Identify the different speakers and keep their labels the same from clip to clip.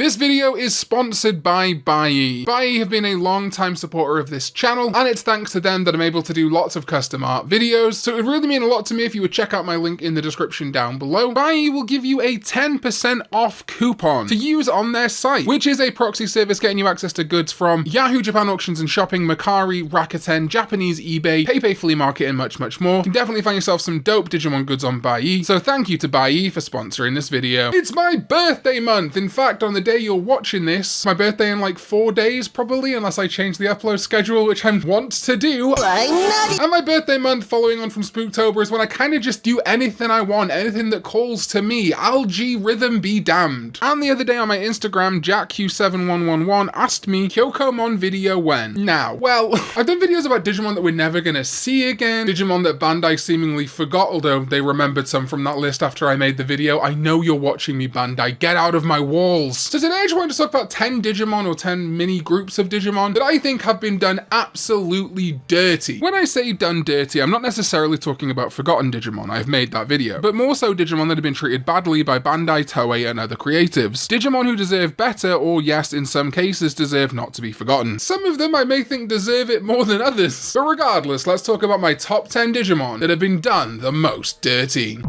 Speaker 1: This video is sponsored by Buyee. Buyee have been a long-time supporter of this channel, and it's thanks to them that I'm able to do lots of custom art videos, so it would really mean a lot to me if you would check out my link in the description down below. Buyee will give you a 10% off coupon to use on their site, which is a proxy service getting you access to goods from Yahoo Japan Auctions and Shopping, Mercari, Rakuten, Japanese eBay, PayPay Flea Market, and much, much more. You can definitely find yourself some dope Digimon goods on Buyee, so thank you to Buyee for sponsoring this video. It's my birthday month. In fact, on the day you're watching this, my birthday in like 4 days probably, unless I change the upload schedule, which I want to do. And my birthday month following on from Spooktober is when I kind of just do anything I want, anything that calls to me. Algae rhythm be damned. And the other day on my Instagram, JackQ7111 asked me, Kyokomon video when? Now, well, I've done videos about Digimon that we're never gonna see again, Digimon that Bandai seemingly forgot, although they remembered some from that list after I made the video. I know you're watching me, Bandai, get out of my walls. So today I just wanted to talk about 10 Digimon or 10 mini groups of Digimon that I think have been done absolutely dirty. When I say done dirty, I'm not necessarily talking about forgotten Digimon, I've made that video, but more so Digimon that have been treated badly by Bandai, Toei, and other creatives. Digimon who deserve better, or yes, in some cases deserve not to be forgotten. Some of them I may think deserve it more than others. But regardless, let's talk about my top 10 Digimon that have been done the most dirty.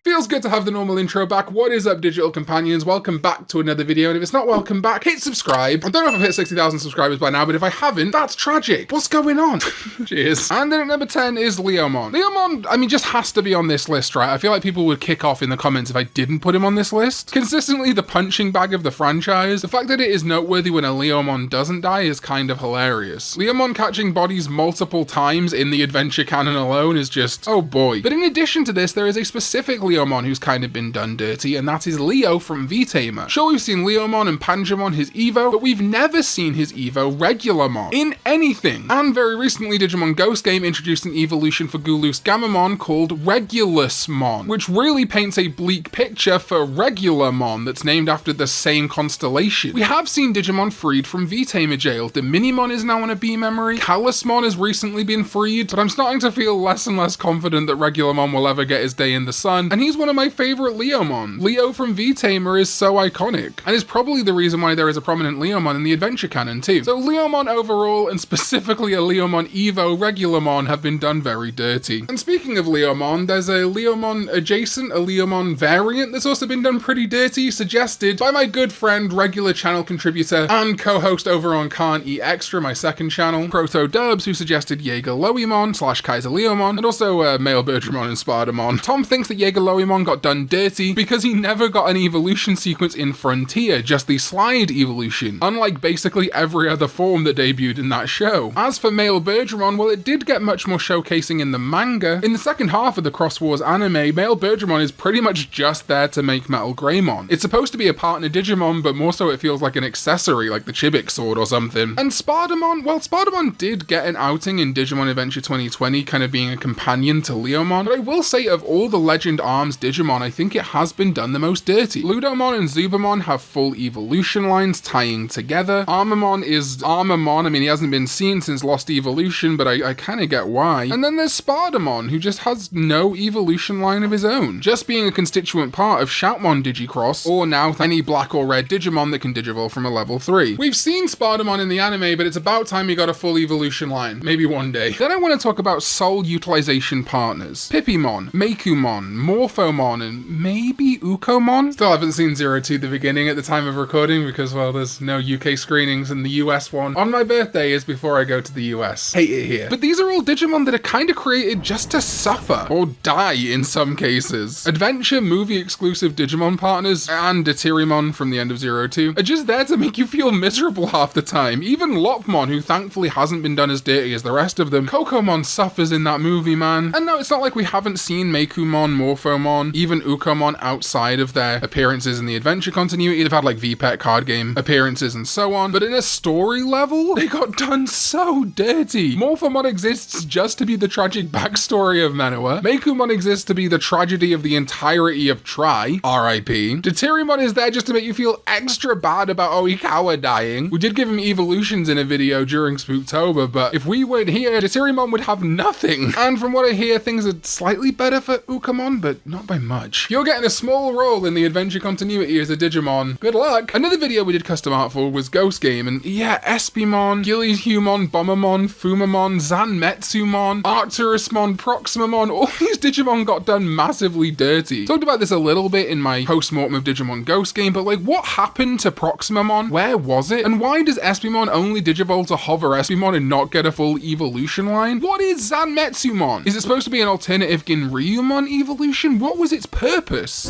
Speaker 1: Feels good to have the normal intro back. What is up, digital companions? Welcome back to another video, and if it's not welcome back, hit subscribe. I don't know if I've hit 60,000 subscribers by now, but if I haven't, that's tragic. What's going on? Cheers. And then at number 10 is Leomon. Leomon, I mean, just has to be on this list, right? I feel like people would kick off in the comments if I didn't put him on this list. Consistently the punching bag of the franchise. The fact that it is noteworthy when a Leomon doesn't die is kind of hilarious. Leomon catching bodies multiple times in the adventure canon alone is just, oh boy. But in addition to this, there is a specific Leomon who's kind of been done dirty, and that is Leo from V-Tamer. Sure, we've seen Leomon and Panjamon, his Evo, but we've never seen his Evo Regularmon in anything. And very recently, Digimon Ghost Game introduced an evolution for Gulus Gamamon called Regulusmon, which really paints a bleak picture for Regularmon that's named after the same constellation. We have seen Digimon freed from V-Tamer jail. Minimon is now on a B memory. Calismon has recently been freed, but I'm starting to feel less and less confident that Regularmon will ever get his day in the sun, and he's one of my favorite Leomon. Leo from V-Tamer is so iconic, and is probably the reason why there is a prominent Leomon in the adventure canon too. So Leomon overall, and specifically a Leomon Evo Regularmon, have been done very dirty. And speaking of Leomon, there's a Leomon adjacent, a Leomon variant that's also been done pretty dirty, suggested by my good friend, regular channel contributor, and co-host over on Karn EX, my second channel, Proto Dubs, who suggested Jaeger Loimon / Kaiser Leomon, and also Male Birdramon and Spartamon. Tom thinks that Jaeger Loimon got done dirty because he never got an evolution sequence in Frontier, just the slide evolution, unlike basically every other form that debuted in that show. As for Male Birdramon, well, it did get much more showcasing in the manga. In the second half of the Cross Wars anime, Male Birdramon is pretty much just there to make Metal Greymon. It's supposed to be a partner Digimon, but more so it feels like an accessory, like the Chibic sword or something. And Spartamon, well, Spartamon did get an outing in Digimon Adventure 2020, kind of being a companion to Leomon, but I will say of all the Legend Arms Digimon, I think it has been done the most dirty. Ludomon and Zubamon have full evolution lines tying together. Armamon is Armamon. I mean, he hasn't been seen since Lost Evolution, but I kind of get why. And then there's Spartamon, who just has no evolution line of his own, just being a constituent part of Shoutmon Digicross, or now any black or red Digimon that can Digivolve from a level 3. We've seen Spartamon in the anime, but it's about time he got a full evolution line. Maybe one day. Then I want to talk about soul utilization partners. Pippimon, Meikumon, Morphomon, and maybe Ukomon? Still haven't seen 02 the beginning at the time of recording because, well, there's no UK screenings, and the US one on my birthday is before I go to the US. Hate it here. But these are all Digimon that are kind of created just to suffer, or die in some cases. Adventure movie exclusive Digimon partners, and Datirimon from the end of 02, are just there to make you feel miserable half the time. Even Lopmon, who thankfully hasn't been done as dirty as the rest of them. Kokomon suffers in that movie, man. And no, it's not like we haven't seen Meikumon, Morphomon, even Ukomon outside of their appearances in the adventure continuity. They've had like VPET card game appearances and so on, but in a story level, they got done so dirty. Morphomon exists just to be the tragic backstory of Manoa. Meikumon exists to be the tragedy of the entirety of Tri, R.I.P. Datirimon is there just to make you feel extra bad about Oikawa dying. We did give him evolutions in a video during Spooktober, but if we weren't here, Datirimon would have nothing. And from what I hear, things are slightly better for Ukomon, but not by much. You're getting a small role in the adventure continuity as a Digimon. Good luck. Another video we did custom art for was Ghost Game, and yeah, Espimon, Gillyhumon, Bombermon, Fumamon, Zanmetsumon, Arcturusmon, Proximamon, all these Digimon got done massively dirty. Talked about this a little bit in my post-mortem of Digimon Ghost Game, but like, what happened to Proximamon? Where was it? And why does Espimon only digivolve to Hover Espimon and not get a full evolution line? What is Zanmetsumon? Is it supposed to be an alternative Ginryumon evolution? What was its purpose?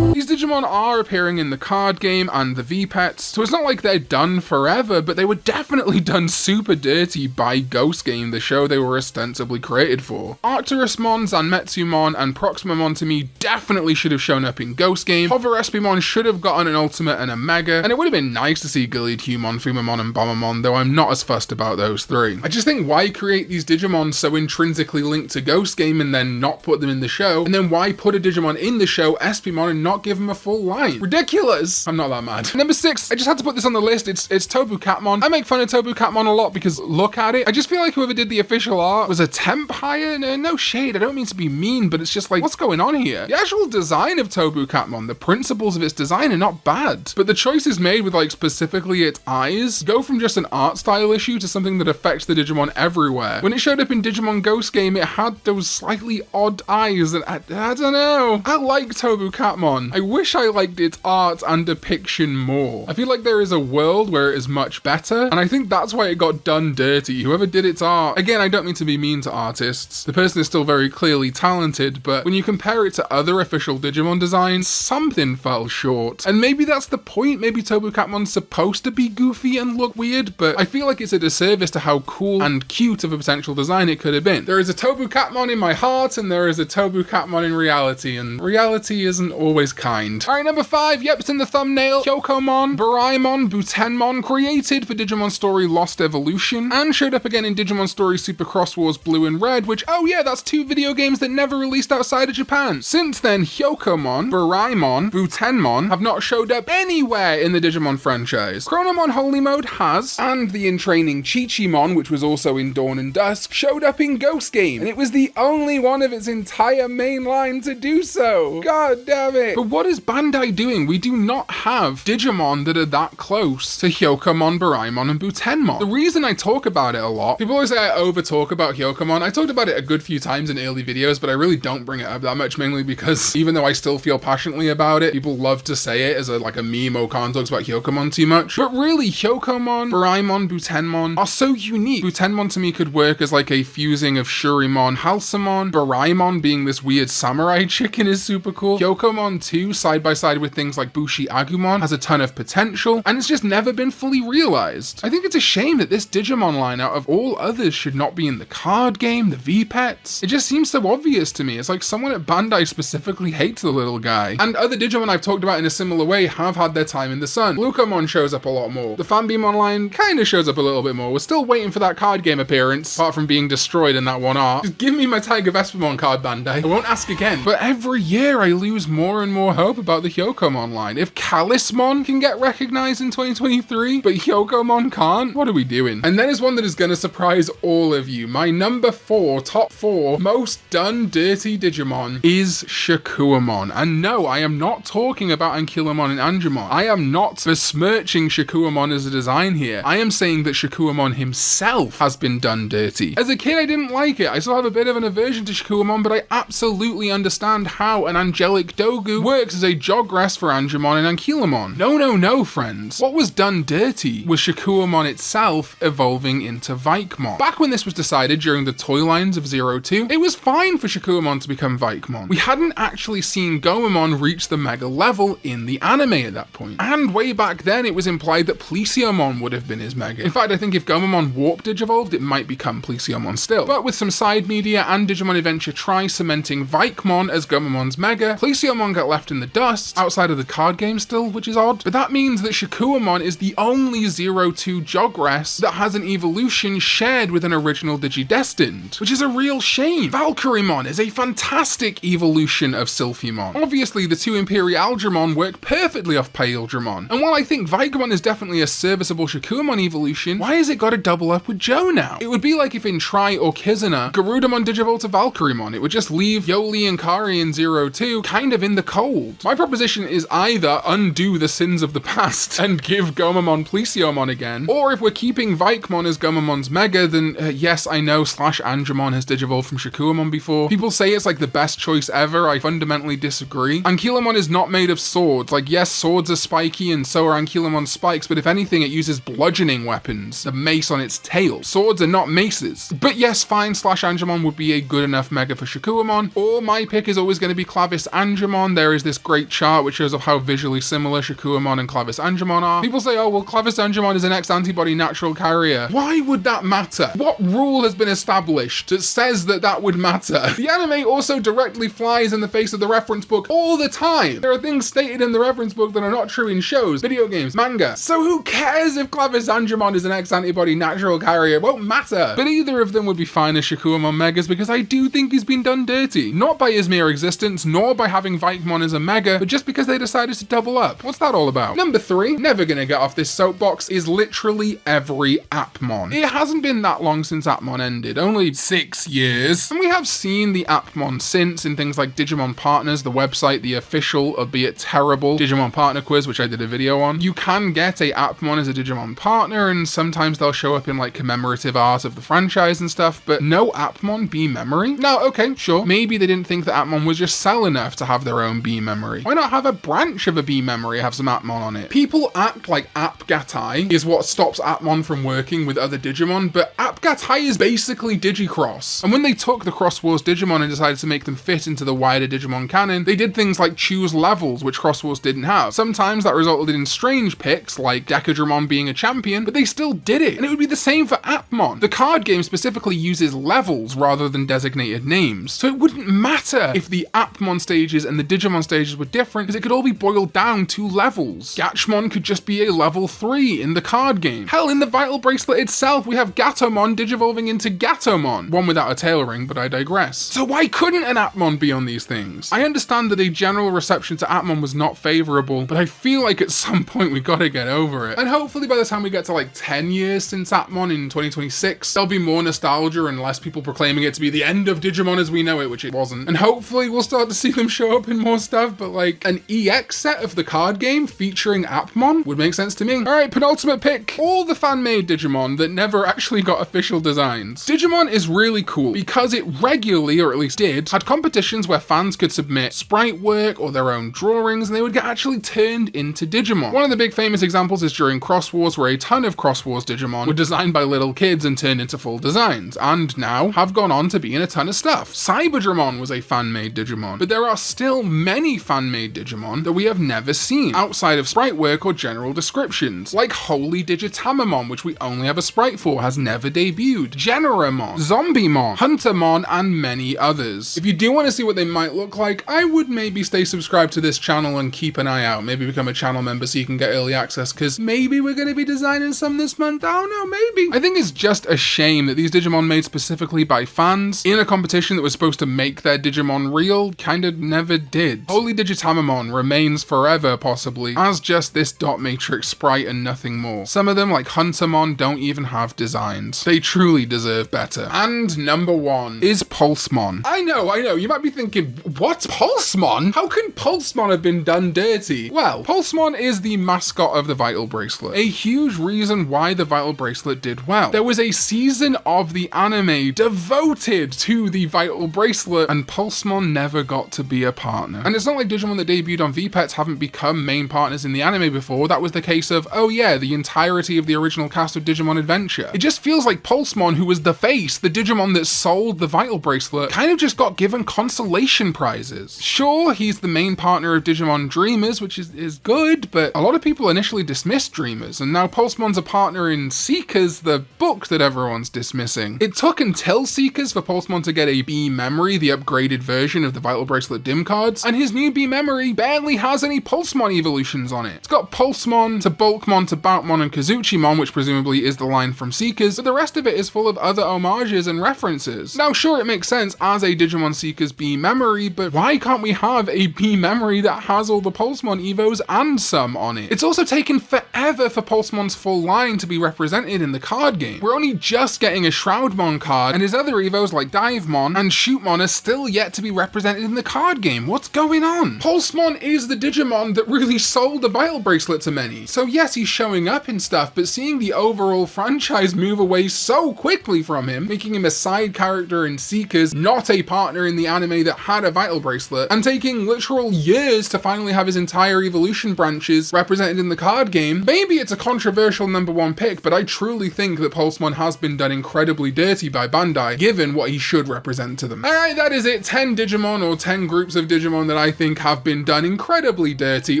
Speaker 1: These Digimon are appearing in the card game and the V-Pets, so it's not like they're done forever, but they were definitely done super dirty by Ghost Game, the show they were ostensibly created for. Arcturusmon, Zanmetsumon, and Proximamon to me definitely should have shown up in Ghost Game. Hover Espimon should have gotten an Ultimate and a Mega, and it would have been nice to see Gillyhumon, Fumamon, and Bombermon, though I'm not as fussed about those three. I just think, why create these Digimon so intrinsically linked to Ghost Game and then not put them in the show? And then why put a Digimon in the show, Espimon, and not give him a full line? Ridiculous! I'm not that mad. Number 6, I just had to put this on the list. It's Tobu Catmon. I make fun of Tobu Catmon a lot because look at it. I just feel like whoever did the official art was a temp hire. No shade, I don't mean to be mean, but it's just like, what's going on here? The actual design of Tobu Catmon, the principles of its design are not bad, but the choices made with like specifically its eyes go from just an art style issue to something that affects the Digimon everywhere. When it showed up in Digimon Ghost Game, it had those slightly odd eyes that I don't know. I like Tobu Catmon. I wish I liked its art and depiction more. I feel like there is a world where it is much better, and I think that's why it got done dirty. Whoever did its art, again, I don't mean to be mean to artists. The person is still very clearly talented, but when you compare it to other official Digimon designs, something fell short. And maybe that's the point. Maybe Tobu Catmon's supposed to be goofy and look weird, but I feel like it's a disservice to how cool and cute of a potential design it could have been. There is a Tobu Catmon in my heart, and there is a Tobu Catmon in reality, and reality isn't always kind. Alright, number 5, yep, it's in the thumbnail. Hyokomon, Baraimon, Butenmon, created for Digimon Story Lost Evolution, and showed up again in Digimon Story Super Cross Wars Blue and Red, which, oh yeah, that's 2 video games that never released outside of Japan. Since then, Hyokomon, Baraimon, Butenmon have not showed up anywhere in the Digimon franchise. Chronomon Holy Mode has, and the in-training Chi-Chi-mon, which was also in Dawn and Dusk, showed up in Ghost Game, and it was the only one of its entire main line to do so. God damn it. But what is Bandai doing? We do not have Digimon that are that close to Hyokomon, Baraimon, and Butenmon. The reason I talk about it a lot, people always say I over talk about Hyokomon. I talked about it a good few times in early videos, but I really don't bring it up that much, mainly because even though I still feel passionately about it, people love to say it as like a meme. Khan talks about Hyokomon too much. But really, Hyokomon, Baraimon, Butenmon are so unique. Butenmon to me could work as like a fusing of Shurimon, Halsamon. Baraimon being this weird samurai chicken is super cool. Hyokomon too, side by side with things like Bushi Agumon, has a ton of potential, and it's just never been fully realized. I think it's a shame that this Digimon line out of all others should not be in the card game, the V-Pets. It just seems so obvious to me. It's like someone at Bandai specifically hates the little guy. And other Digimon I've talked about in a similar way have had their time in the sun. Glucomon shows up a lot more. The Fanbeamon line kind of shows up a little bit more. We're still waiting for that card game appearance, apart from being destroyed in that one art. Just give me my Tiger Vespamon card, Bandai. I won't ask again. But every year I lose more and more hope about the Hyokomon line. If Kalismon can get recognized in 2023, but Hyokomon can't, what are we doing? And then there's one that is going to surprise all of you. My number 4, top 4 most done dirty Digimon is Shakuamon. And no, I am not talking about Ankylomon and Angemon. I am not besmirching Shakuamon as a design here. I am saying that Shakuamon himself has been done dirty. As a kid, I didn't like it. I still have a bit of an aversion to Shakuamon, but I absolutely understand how an angelic Dogu works as a jog rest for Angemon and Ankylomon. No, friends. What was done dirty was Shakuamon itself evolving into Vaikmon. Back when this was decided during the toy lines of 02, it was fine for Shakuamon to become Vaikmon. We hadn't actually seen Gomamon reach the mega level in the anime at that point. And way back then, it was implied that Plesiomon would have been his mega. In fact, I think if Gomamon warp digivolved, it might become Plesiomon still. But with some side media and Digimon Adventure Tri cementing Vaikmon as Gomamon's mega, Plesiomon got left in in the dust, outside of the card game still, which is odd. But that means that Shakuamon is the only 02 Jogress that has an evolution shared with an original Digidestined, which is a real shame. Valkyrymon is a fantastic evolution of Sylphimon. Obviously, the two Imperialdramon work perfectly off Paildramon, and while I think Vigamon is definitely a serviceable Shakuamon evolution, why has it got to double up with Joe now? It would be like if in Tri or Kizuna, Garudamon Digivolved to Valkyrymon. It would just leave Yoli and Kari in 02 kind of in the cold. My proposition is either undo the sins of the past and give Gomamon Plesiomon again, or if we're keeping Vikemon as Gomamon's Mega, then yes, I know /Andromon has Digivolved from Shakuamon before. People say it's like the best choice ever. I fundamentally disagree. Ankylamon is not made of swords. Like, yes, swords are spiky and so are Ankylamon's spikes, but if anything, it uses bludgeoning weapons, the mace on its tail. Swords are not maces. But yes, fine, /Andromon would be a good enough Mega for Shakuamon, or my pick is always going to be Clavis Andromon. There is this great chart which shows off how visually similar Shakuamon and Clavis Andromon are. People say, oh, well, Clavis Andromon is an X-antibody natural carrier. Why would that matter? What rule has been established that says that that would matter? The anime also directly flies in the face of the reference book all the time. There are things stated in the reference book that are not true in shows, video games, manga. So who cares if Clavis Andromon is an X-antibody natural carrier? It won't matter. But either of them would be fine as Shakuamon Megas because I do think he's been done dirty. Not by his mere existence, nor by having Vikemon as a Mega, but just because they decided to double up. What's that all about? Number 3, never gonna get off this soapbox, is literally every Appmon. It hasn't been that long since Appmon ended, only 6 years. And we have seen the Appmon since in things like Digimon Partners, the website, the official, albeit terrible, Digimon Partner Quiz, which I did a video on. You can get a Appmon as a Digimon partner, and sometimes they'll show up in like commemorative art of the franchise and stuff, but no Appmon B memory? No, okay, sure. Maybe they didn't think that Appmon was just sell enough to have their own B memory. Why not have a branch of a B memory have some Appmon on it? People act like Appgatai is what stops Appmon from working with other Digimon, but Appgatai is basically Digicross. And when they took the Cross Wars Digimon and decided to make them fit into the wider Digimon canon, they did things like choose levels, which Cross Wars didn't have. Sometimes that resulted in strange picks, like Decadramon being a champion, but they still did it. And it would be the same for Appmon. The card game specifically uses levels rather than designated names. So it wouldn't matter if the Appmon stages and the Digimon stages were different, because it could all be boiled down to levels. Gatchmon could just be a level 3 in the card game. Hell, in the Vital Bracelet itself, we have Gatomon digivolving into Gatomon. One without a tail ring, but I digress. So why couldn't an Appmon be on these things? I understand that a general reception to Appmon was not favorable, but I feel like at some point we gotta get over it. And hopefully by the time we get to like 10 years since Appmon in 2026, there'll be more nostalgia and less people proclaiming it to be the end of Digimon as we know it, which it wasn't. And hopefully we'll start to see them show up in more stuff, but like an EX set of the card game featuring Appmon would make sense to me. Alright, penultimate pick. All the fan-made Digimon that never actually got official designs. Digimon is really cool because it regularly, or at least did, had competitions where fans could submit sprite work or their own drawings and they would get actually turned into Digimon. One of the big famous examples is during Cross Wars, where a ton of Cross Wars Digimon were designed by little kids and turned into full designs, and now have gone on to be in a ton of stuff. Cyberdramon was a fan-made Digimon, but there are still many fan-made Digimon that we have never seen, outside of sprite work or general descriptions, like Holy Digitamamon, which we only have a sprite for, has never debuted, Generamon, Zombiemon, Huntermon, and many others. If you do want to see what they might look like, I would maybe stay subscribed to this channel and keep an eye out, maybe become a channel member so you can get early access, because maybe we're going to be designing some this month, I don't know, maybe. I think it's just a shame that these Digimon made specifically by fans, in a competition that was supposed to make their Digimon real, kind of never did. Holy Digitamamon remains forever, possibly, as just this dot matrix sprite and nothing more. Some of them, like Huntermon, don't even have designs. They truly deserve better. And number 1 is Pulsemon. I know, you might be thinking, what? Pulsemon? How can Pulsemon have been done dirty? Well, Pulsemon is the mascot of the Vital Bracelet. A huge reason why the Vital Bracelet did well. There was a season of the anime devoted to the Vital Bracelet, and Pulsemon never got to be a partner. And it's not like Digimon that debuted on VPETs haven't become main partners in the anime before. That was the case of, oh yeah, the entirety of the original cast of Digimon Adventure. It just feels like Pulsemon, who was the face, the Digimon that sold the Vital Bracelet, kind of just got given consolation prizes. Sure, he's the main partner of Digimon Dreamers, which is good, but a lot of people initially dismissed Dreamers, and now Pulsemon's a partner in Seekers, the book that everyone's dismissing. It took until Seekers for Pulsemon to get a B memory, the upgraded version of the Vital Bracelet dim cards, and his new new B memory barely has any Pulsemon evolutions on it. It's got Pulsemon to Bulkmon to Boutmon and Kazuchimon, which presumably is the line from Seekers, but the rest of it is full of other homages and references. Now sure, it makes sense as a Digimon Seekers B memory, but why can't we have a B memory that has all the Pulsemon evos and some on it? It's also taken forever for Pulsemon's full line to be represented in the card game. We're only just getting a Shroudmon card, and his other evos like Divemon and Shootmon are still yet to be represented in the card game. What's going on? Pulsemon is the Digimon that really sold the Vital Bracelet to many. So yes, he's showing up in stuff, but seeing the overall franchise move away so quickly from him, making him a side character in Seekers, not a partner in the anime that had a Vital Bracelet, and taking literal years to finally have his entire evolution branches represented in the card game, maybe it's a controversial #1 pick, but I truly think that Pulsemon has been done incredibly dirty by Bandai, given what he should represent to them. Alright, that is it. 10 Digimon or 10 groups of Digimon that I think have been done incredibly dirty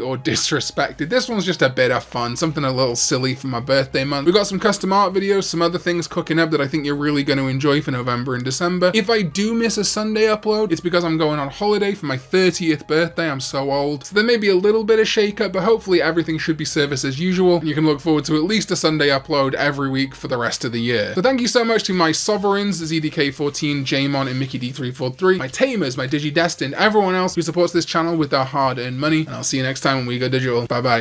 Speaker 1: or disrespected. This one's just a bit of fun, something a little silly for my birthday month. We've got some custom art videos, some other things cooking up that I think you're really going to enjoy for November and December. If I do miss a Sunday upload, it's because I'm going on holiday for my 30th birthday. I'm so old. So there may be a little bit of shake up, but hopefully everything should be service as usual. You can look forward to at least a Sunday upload every week for the rest of the year. So thank you so much to my sovereigns, ZDK14, Jamon, and Mickey D343, my tamers, my DigiDestined, everyone else who supports this channel with their hard-earned money, and I'll see you next time when we go digital. Bye bye.